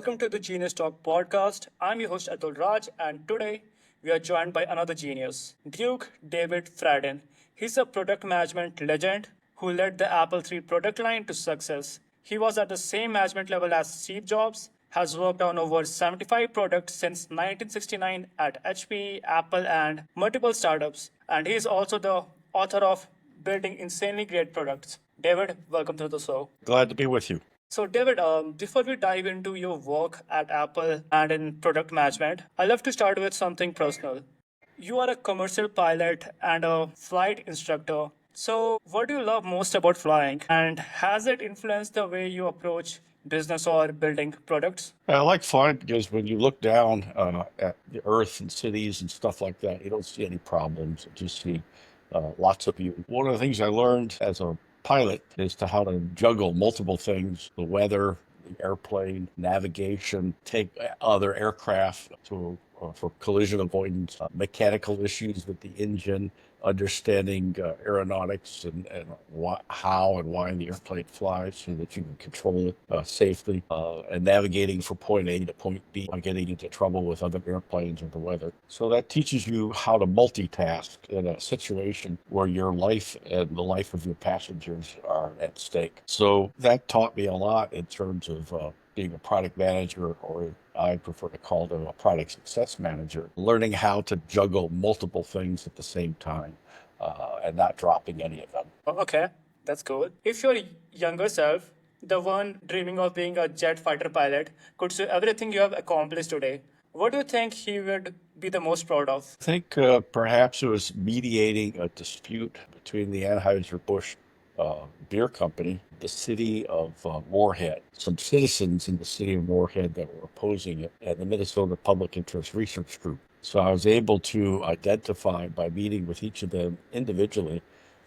welcome to the Genius Talk podcast. I'm your host Atul Raj, and today we are joined by another genius, Duke David Fradin. He's a product management legend who led the Apple III product line to success. He was at the same management level as Steve Jobs, has worked on over 75 products since 1969 at HP, Apple, and multiple startups, and he is also the author of Building Insanely Great Products. David, welcome to the show. Glad to be with you. So, David, before we dive into your work at Apple and in product management, I'd love to start with something personal. You are a commercial pilot and a flight instructor. So, what do you love most about flying? And has it influenced the way you approach business or building products? I like flying because when you look down at the earth and cities and stuff like that, you don't see any problems. You just see lots of you. One of the things I learned as a pilot is to how to juggle multiple things: the weather, the airplane, navigation, take other aircraft to for collision avoidance, mechanical issues with the engine, understanding aeronautics and how and why the airplane flies so that you can control it safely, and navigating from point A to point B, not getting into trouble with other airplanes or the weather. So that teaches you how to multitask in a situation where your life and the life of your passengers are at stake. So that taught me a lot in terms of being a product manager, or I prefer to call them a product success manager, learning how to juggle multiple things at the same time and not dropping any of them. Okay, that's cool. If your younger self, the one dreaming of being a jet fighter pilot, could see everything you have accomplished today, what do you think he would be the most proud of? I think perhaps it was mediating a dispute between the Anheuser-Busch beer company, the city of Moorhead, some citizens in the city of Moorhead that were opposing it, and the Minnesota Public Interest Research Group. So I was able to identify by meeting with each of them individually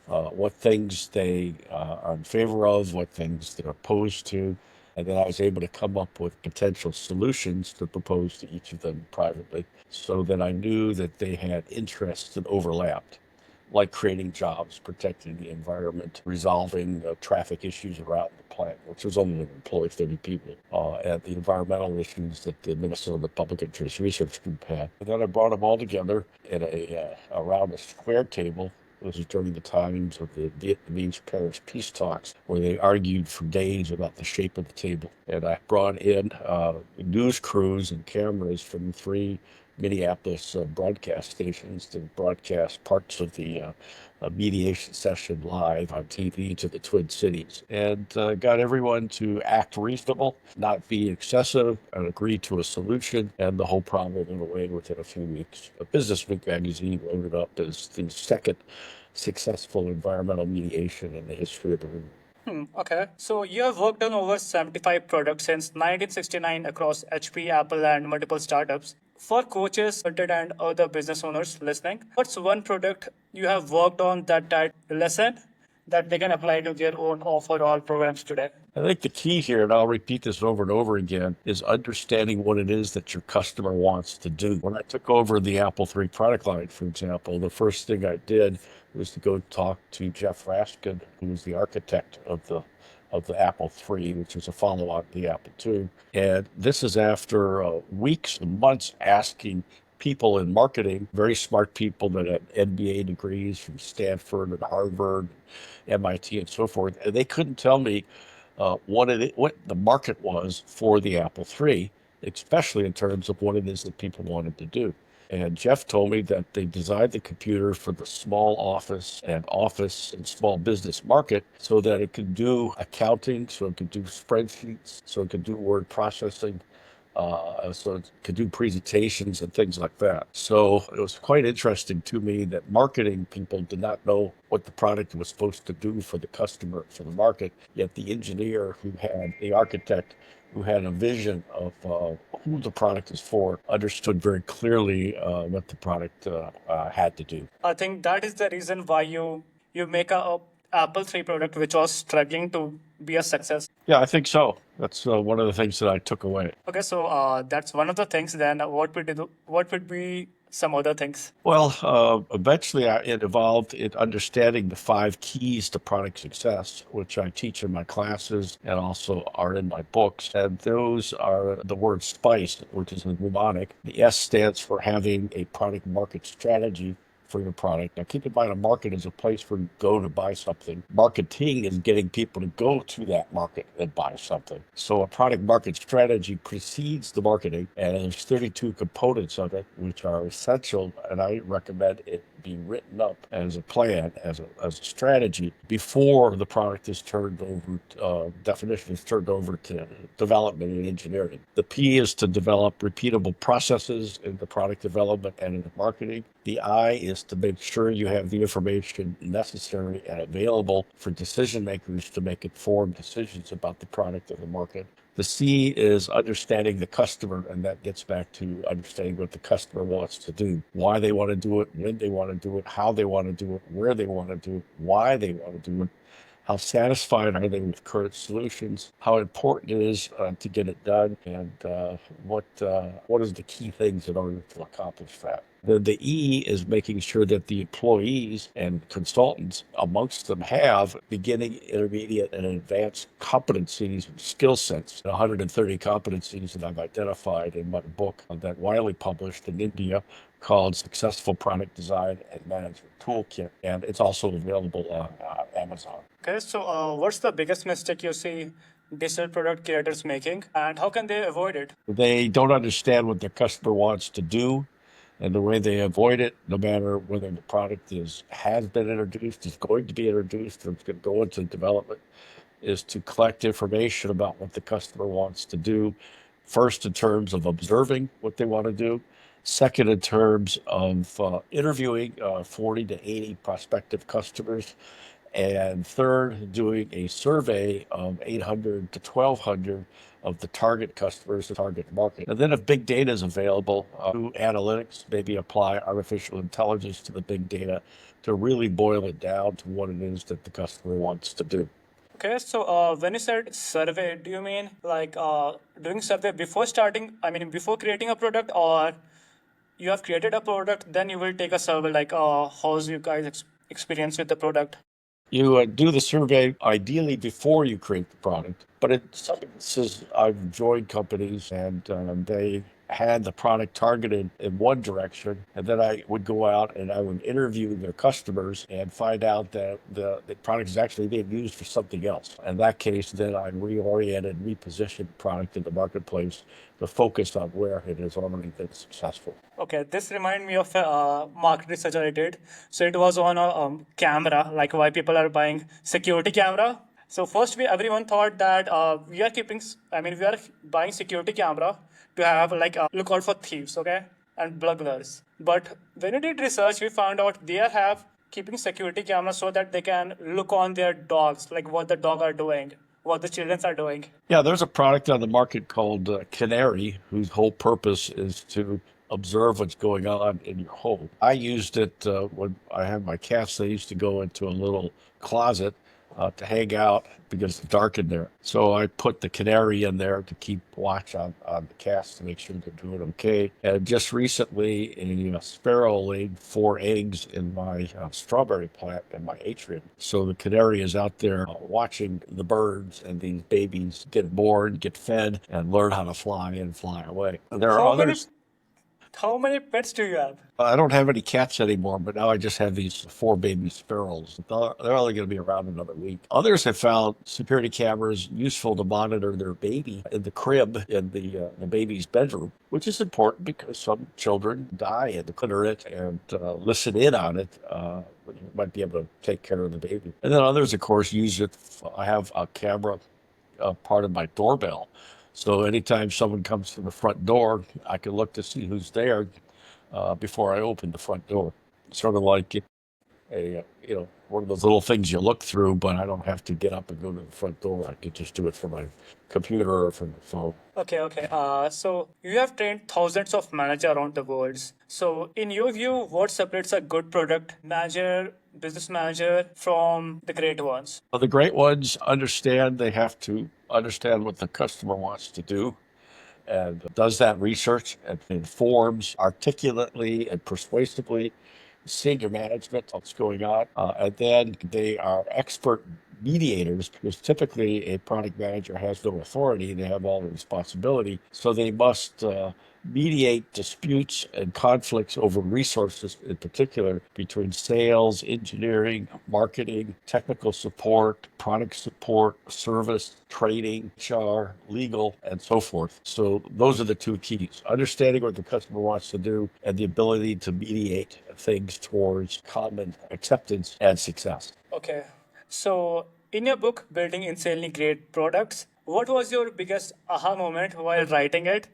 what things they are in favor of, what things they're opposed to, and then I was able to come up with potential solutions to propose to each of them privately so that I knew that they had interests that overlapped, like creating jobs, protecting the environment, resolving traffic issues around the plant, which was only going to employ 30 people, and the environmental issues that the Minnesota Public Interest Research Group had. And then I brought them all together in around a square table. This was during the times of the Vietnamese-Paris peace talks, where they argued for days about the shape of the table. And I brought in news crews and cameras from three Minneapolis broadcast stations to broadcast parts of the mediation session live on TV to the Twin Cities, and got everyone to act reasonable, not be excessive, and agree to a solution, and the whole problem went away within a few weeks. A Business Week magazine wrote it up as the second successful environmental mediation in the history of the world. Okay. So you have worked on over 75 products since 1969 across HP, Apple, and multiple startups. For coaches and other business owners listening, what's one product you have worked on that lesson that they can apply to their own overall programs today? I think the key here, and I'll repeat this over and over again, is understanding what it is that your customer wants to do. When I took over the Apple III product line, for example, the first thing I did was to go talk to Jeff Raskin, who was the architect of the Apple III, which was a follow-on to the Apple II. And this is after weeks and months asking people in marketing, very smart people that had MBA degrees from Stanford and Harvard, MIT, and so forth, and they couldn't tell me what the market was for the Apple III, especially in terms of what it is that people wanted to do. And Jeff told me that they designed the computer for the small office and small business market so that it could do accounting, so it could do spreadsheets, so it could do word processing, so it could do presentations and things like that. So it was quite interesting to me that marketing people did not know what the product was supposed to do for the customer, for the market, yet the engineer the architect who had a vision of who the product is for, understood very clearly what the product had to do. I think that is the reason why you make a Apple III product which was struggling to be a success. Yeah, I think so. That's one of the things that I took away. Okay, so that's one of the things. Then what would be some other things? Well, eventually it evolved in understanding the five keys to product success, which I teach in my classes and also are in my books. And those are the word SPICE, which is a mnemonic. The S stands for having a product market strategy for your product. Now, keep in mind, a market is a place where you go to buy something. Marketing is getting people to go to that market and buy something. So a product market strategy precedes the marketing, and there's 32 components of it, which are essential. And I recommend it be written up as a plan, as a strategy before the product is turned over, definition is turned over to development and engineering. The P is to develop repeatable processes in the product development and in the marketing. The I is to make sure you have the information necessary and available for decision makers to make informed decisions about the product or the market. The C is understanding the customer, and that gets back to understanding what the customer wants to do, why they want to do it, when they want to do it, how they want to do it, where they want to do it, why they want to do it, how satisfied are they with current solutions, how important it is to get it done, and what is the key things in order to accomplish that. The E is making sure that the employees and consultants amongst them have beginning, intermediate, and advanced competencies and skill sets. 130 competencies that I've identified in my book that Wiley published in India called Successful Product Design and Management Toolkit. And it's also available on Amazon. Okay, so what's the biggest mistake you see digital product creators making, and how can they avoid it? They don't understand what their customer wants to do, and the way they avoid it, no matter whether the product has been introduced, is going to be introduced, or it's going to go into development, is to collect information about what the customer wants to do. First, in terms of observing what they want to do. Second, in terms of interviewing 40 to 80 prospective customers. And third, doing a survey of 800 to 1,200 of the target customers, the target market. And then if big data is available, do analytics, maybe apply artificial intelligence to the big data to really boil it down to what it is that the customer wants to do. Okay, so when you said survey, do you mean like doing survey before starting? I mean, before creating a product, or you have created a product, then you will take a survey like how's you guys experience with the product? You do the survey ideally before you create the product, but in some instances, I've joined companies and they had the product targeted in one direction, and then I would go out and I would interview their customers and find out that the product is actually being used for something else. In that case, then I reoriented, repositioned the product in the marketplace to focus on where it has already been successful. Okay, this remind me of a market research I did. So it was on a camera, like why people are buying security camera. So first, everyone thought that we are keeping. We are buying security camera to have like look out for thieves, okay, and burglars. But when we did research, we found out they have keeping security cameras so that they can look on their dogs, like what the dog are doing, what the children are doing. Yeah, there's a product on the market called Canary, whose whole purpose is to observe what's going on in your home. I used it when I had my cats. They used to go into a little closet to hang out because it's dark in there. So I put the Canary in there to keep watch on the cats to make sure they're doing okay. And just recently, a sparrow laid 4 eggs in my strawberry plant in my atrium. So the Canary is out there watching the birds and these babies get born, get fed, and learn how to fly and fly away. There are How many others. how many pets do you have? I don't have any cats anymore, but now I just have these 4 baby sparrows. They're only going to be around another week. Others have found security cameras useful to monitor their baby in the crib in the baby's bedroom, which is important because some children die and consider it and listen in on it. You might be able to take care of the baby. And then others, of course, use it. I have a camera part of my doorbell. So anytime someone comes to the front door, I can look to see who's there before I open the front door. Sort of like one of those little things you look through, but I don't have to get up and go to the front door. I can just do it from my computer or from the phone. Okay, okay. So you have trained thousands of managers around the world. So in your view, what separates a good product manager, business manager from the great ones? Well, the great ones understand they have to understand what the customer wants to do. and does that research and informs articulately and persuasively senior management what's going on. And then they are expert mediators because typically a product manager has no authority. They have all the responsibility. So they must mediate disputes and conflicts over resources, in particular between sales, engineering, marketing, technical support, product support, service, trading, HR, legal, and so forth. So those are the two keys: understanding what the customer wants to do and the ability to mediate things towards common acceptance and success. Okay. So, in your book, Building Insanely Great Products, what was your biggest aha moment while writing it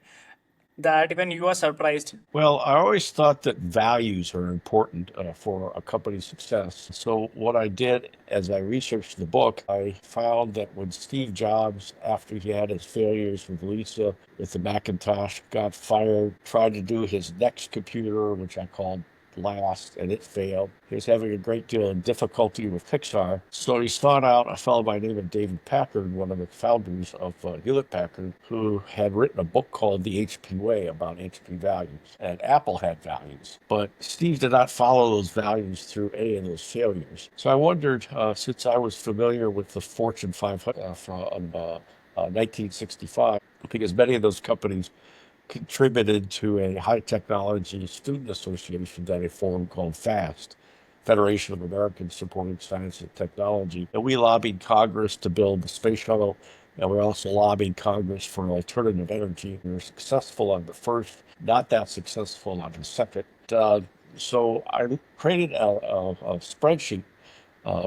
that even you are surprised? Well, I always thought that values are important for a company's success. So, what I did as I researched the book, I found that when Steve Jobs, after he had his failures with Lisa, with the Macintosh, got fired, tried to do his next computer, which I called last, and it failed. He was having a great deal of difficulty with Pixar. So he sought out a fellow by the name of David Packard, one of the founders of Hewlett Packard, who had written a book called The HP Way about HP values. And Apple had values, but Steve did not follow those values through any of those failures. So I wondered, since I was familiar with the Fortune 500 from 1965, because many of those companies contributed to a high technology student association that I formed called FAST, Federation of Americans Supporting Science and Technology. And we lobbied Congress to build the space shuttle. And we also lobbied Congress for alternative energy. We were successful on the first, not that successful on the second. So I created a spreadsheet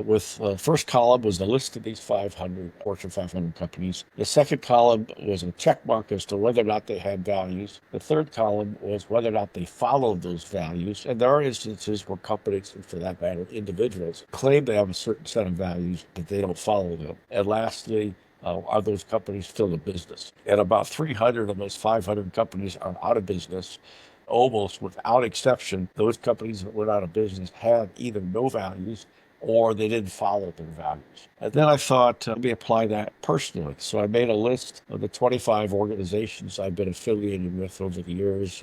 with the first column was the list of these 500 Fortune 500 companies. The second column was a check mark as to whether or not they had values. The third column was whether or not they followed those values. And there are instances where companies, and for that matter, individuals, claim they have a certain set of values, but they don't follow them. And lastly, are those companies still in business? And about 300 of those 500 companies are out of business. Almost without exception, those companies that went out of business had either no values or they didn't follow their values. And then I thought, let me apply that personally. So I made a list of the 25 organizations I've been affiliated with over the years,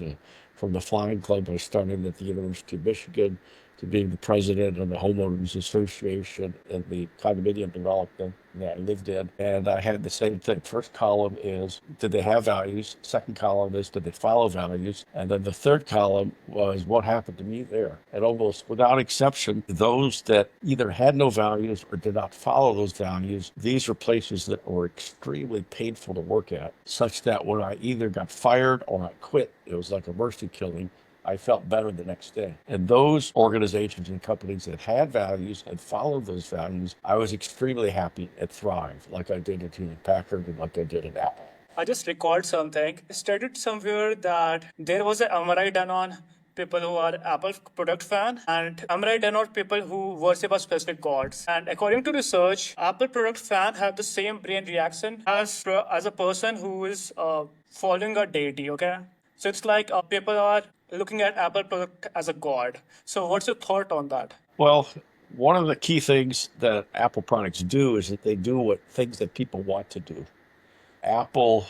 from the flying club I started at the University of Michigan to being the president of the Homeowners Association and the condominium development that I lived in. And I had the same thing. First column is, did they have values? Second column is, did they follow values? And then the third column was, what happened to me there? And almost without exception, those that either had no values or did not follow those values, these were places that were extremely painful to work at, such that when I either got fired or I quit, it was like a mercy killing. I felt better the next day. And those organizations and companies that had values and followed those values, I was extremely happy and thrived, like I did at Hewlett Packard and like I did at Apple. I just recalled something. I studied somewhere that there was an MRI done on people who are Apple product fan and MRI done on people who worship a specific gods. And according to research, Apple product fan have the same brain reaction as a person who is following a deity. Okay, so it's like people are looking at Apple product as a god. So what's your thought on that? Well, one of the key things that Apple products do is that they do what things that people want to do. Apple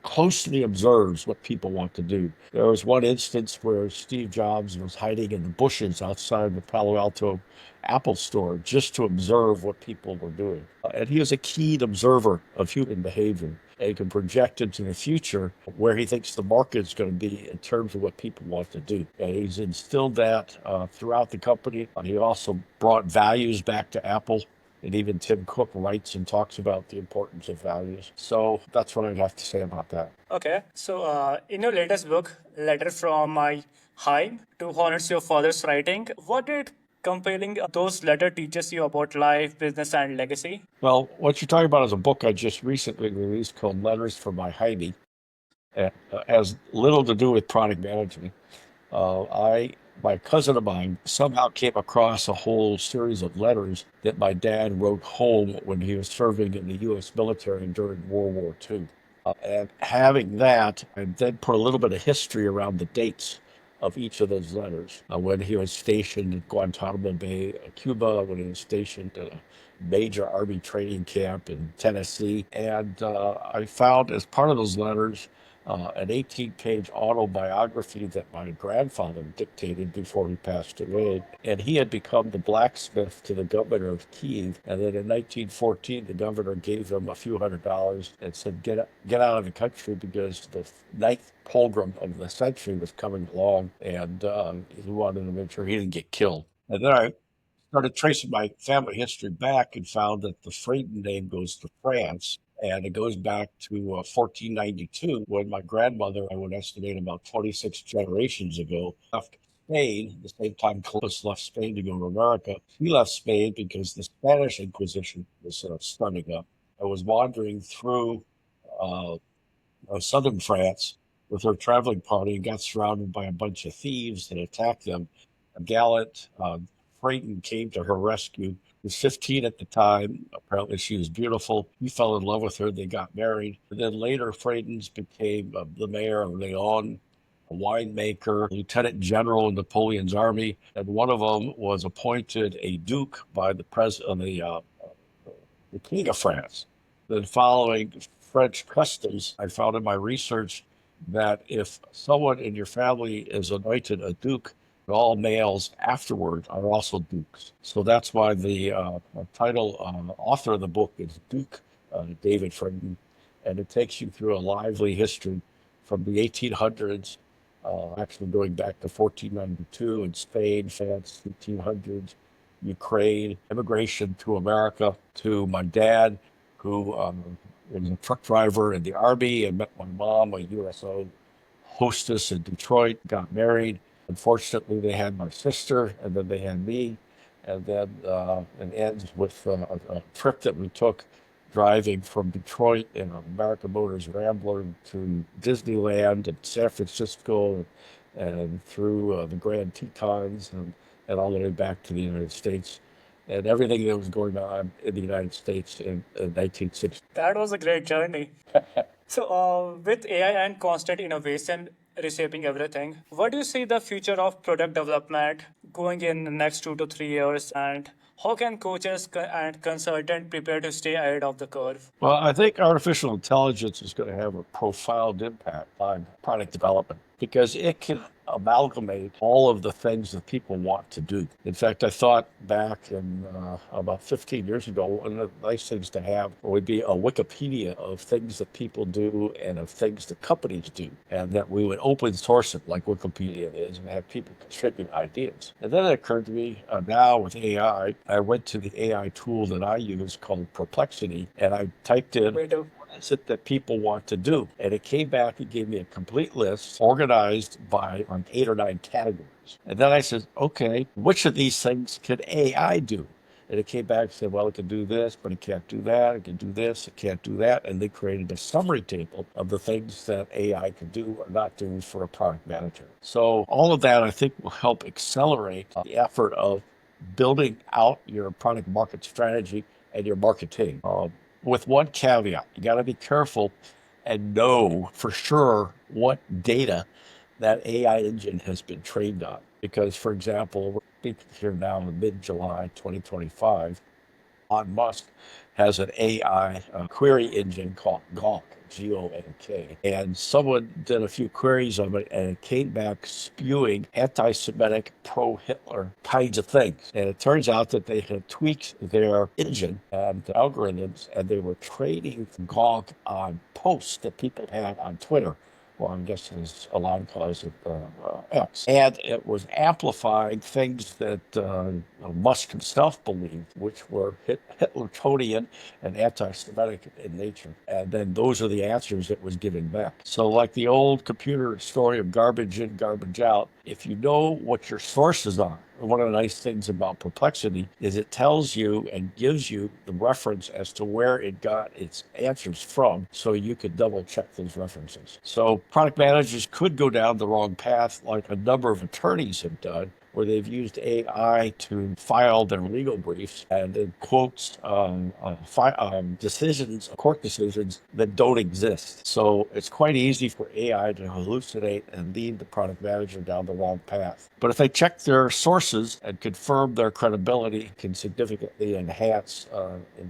closely observes what people want to do. There was one instance where Steve Jobs was hiding in the bushes outside the Palo Alto Apple store just to observe what people were doing. And he was a keen observer of human behavior and can project into the future where he thinks the market is going to be in terms of what people want to do. And he's instilled that throughout the company. He also brought values back to Apple. And even Tim Cook writes and talks about the importance of values. So that's what I'd have to say about that. Okay, so in your latest book, Letter from My High to Honors Your Father's Writing, what did compelling those letter teaches you about life, business, and legacy? Well, what you're talking about is a book I just recently released called Letters from My Heidi. It has little to do with product management. My cousin of mine somehow came across a whole series of letters that my dad wrote home when he was serving in the U.S. military during World War II. And having that, I then put a little bit of history around the dates of each of those letters. When he was stationed at Guantanamo Bay, Cuba, when he was stationed major Army training camp in Tennessee. And I found as part of those letters an 18-page autobiography that my grandfather dictated before he passed away. And he had become the blacksmith to the governor of Kiev. And then in 1914, the governor gave him a few $100s and said, get out of the country because the ninth pilgrim of the century was coming along, and he wanted to make sure he didn't get killed. And then I started tracing my family history back and found that the Fradin name goes to France. And it goes back to 1492 when my grandmother, I would estimate about 26 generations ago, left Spain. The same time Columbus left Spain to go to America. He left Spain because the Spanish Inquisition was starting up. I was wandering through uh, southern France with her traveling party and got surrounded by a bunch of thieves and attacked them. A gallant Freighton came to her rescue. She was 15 at the time. Apparently, she was beautiful. He fell in love with her. They got married. And then later, Freightons became the mayor of Lyon, a winemaker, lieutenant general in Napoleon's army, and one of them was appointed a duke by the president, the King of France. Then, following French customs, I found in my research that if someone in your family is anointed a duke, all males afterward are also dukes. So that's why the title author of the book is Duke David Fradin, and it takes you through a lively history from the 1800s, actually going back to 1492 in Spain, France, 1800s, Ukraine, immigration to America, to my dad, who was a truck driver in the Army, and met my mom, a USO hostess in Detroit, got married. Unfortunately, they had my sister, and then they had me. And then it ends with a trip that we took driving from Detroit in an American Motors Rambler to Disneyland and San Francisco and through the Grand Tetons and all the way back to the United States and everything that was going on in the United States in 1960. That was a great journey. So, with AI and constant innovation reshaping everything, what do you see the future of product development going in the next 2 to 3 years, and how can coaches and consultants prepare to stay ahead of the curve? Well, I think artificial intelligence is going to have a profound impact on product development because it can amalgamate all of the things that people want to do. In fact, I thought back in about 15 years ago, one of the nice things to have would be a Wikipedia of things that people do and of things that companies do, and that we would open source it like Wikipedia is and have people contribute ideas. And then it occurred to me now with AI, I went to the AI tool that I use called Perplexity, and I typed in Way to what is it that people want to do? And it came back and gave me a complete list organized by 8 or 9 categories. And then I said, okay, which of these things can AI do? And it came back and said, well, it can do this, but it can't do that. It can do this, it can't do that. And they created a summary table of the things that AI can do or not do for a product manager. So all of that, I think, will help accelerate the effort of building out your product market strategy and your marketing. With one caveat, you got to be careful and know for sure what data that AI engine has been trained on. Because, for example, we're speaking here now in mid-July 2025. Elon Musk has an AI query engine called Gawk, Gonk. And someone did a few queries of it and it came back spewing anti Semitic, pro Hitler kinds of things. And it turns out that they had tweaked their engine and algorithms and they were training Gawk on posts that people had on Twitter. Well, I'm guessing as Elon calls it X. And it was amplifying things that Musk himself believed, which were Hitlertonian and anti-Semitic in nature. And then those are the answers it was giving back. So like the old computer story of garbage in, garbage out, if you know what your sources are, one of the nice things about Perplexity is it tells you and gives you the reference as to where it got its answers from, so you could double check those references. So product managers could go down the wrong path like a number of attorneys have done, where they've used AI to file their legal briefs and it quotes decisions, court decisions that don't exist. So it's quite easy for AI to hallucinate and lead the product manager down the wrong path. But if they check their sources and confirm their credibility, it can significantly enhance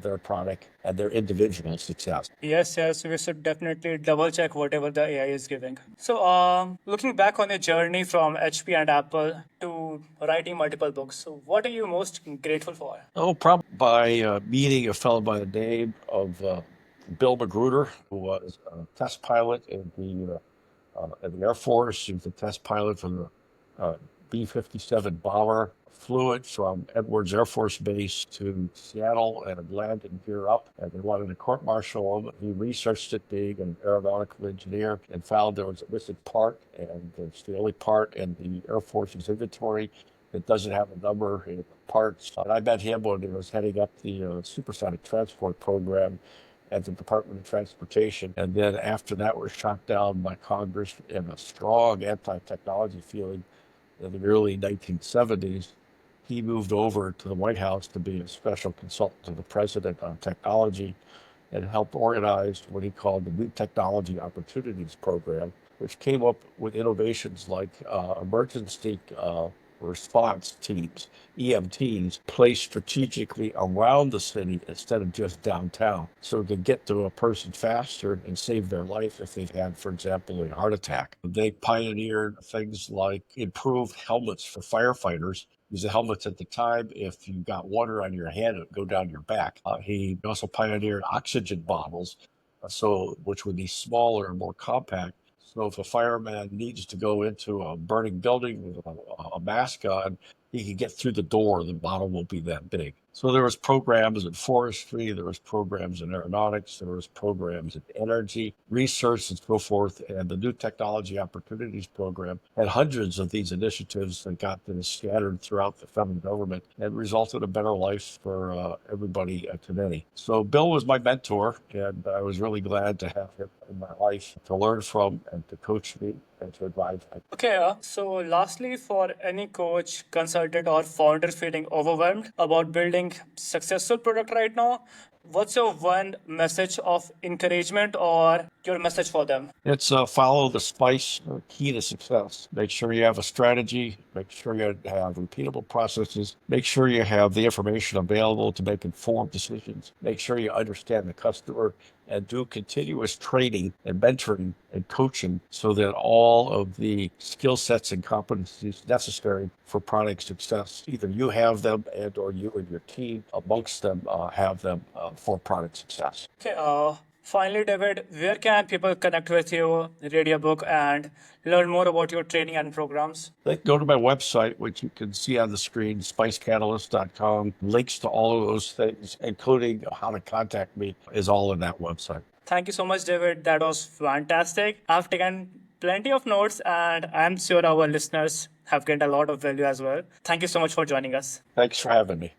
their product and their individual success. Yes, we should definitely double check whatever the AI is giving. So, looking back on your journey from HP and Apple to writing multiple books, so what are you most grateful for? Oh, probably by meeting a fellow by the name of Bill Magruder, who was a test pilot in the Air Force. He was a test pilot for the B-57 bomber. Flew it from Edwards Air Force Base to Seattle and landed here up. And they wanted to court-martial him. He researched it being an aeronautical engineer and found there was a missing part. And it's the only part in the Air Force's inventory that doesn't have a number in parts. And I met him when he was heading up the supersonic transport program at the Department of Transportation. And then after that was shot down by Congress in a strong anti-technology feeling in the early 1970s. He moved over to the White House to be a special consultant to the president on technology and helped organize what he called the New Technology Opportunities Program, which came up with innovations like emergency response teams, EMTs, placed strategically around the city instead of just downtown, so it could get to a person faster and save their life if they've had, for example, a heart attack. They pioneered things like improved helmets for firefighters. Because the helmets at the time, if you got water on your hand, it would go down your back. He also pioneered oxygen bottles, which would be smaller and more compact. So if a fireman needs to go into a burning building with a mask on, he can get through the door. The bottle won't be that big. So there was programs in forestry, there was programs in aeronautics, there was programs in energy, research, and so forth. And the New Technology Opportunities Program had hundreds of these initiatives that got them scattered throughout the federal government and resulted in a better life for everybody today. So Bill was my mentor, and I was really glad to have him in my life to learn from and to coach me and to advise me. Okay, so lastly, for any coach, consultant, or founder feeling overwhelmed about building successful product right now, what's your one message of encouragement or your message for them? It's follow the spice key to success. Make sure you have a strategy. Make sure you have repeatable processes. Make sure you have the information available to make informed decisions. Make sure you understand the customer and do continuous training and mentoring and coaching so that all of the skill sets and competencies necessary for product success, either you have them and or you and your team amongst them have them for product success. Okay, finally, David, where can people connect with you, read your book, and learn more about your training and programs? They can go to my website, which you can see on the screen, spicecatalyst.com. Links to all of those things, including how to contact me, is all in that website. Thank you so much, David. That was fantastic. I've taken plenty of notes, and I'm sure our listeners have gained a lot of value as well. Thank you so much for joining us. Thanks for having me.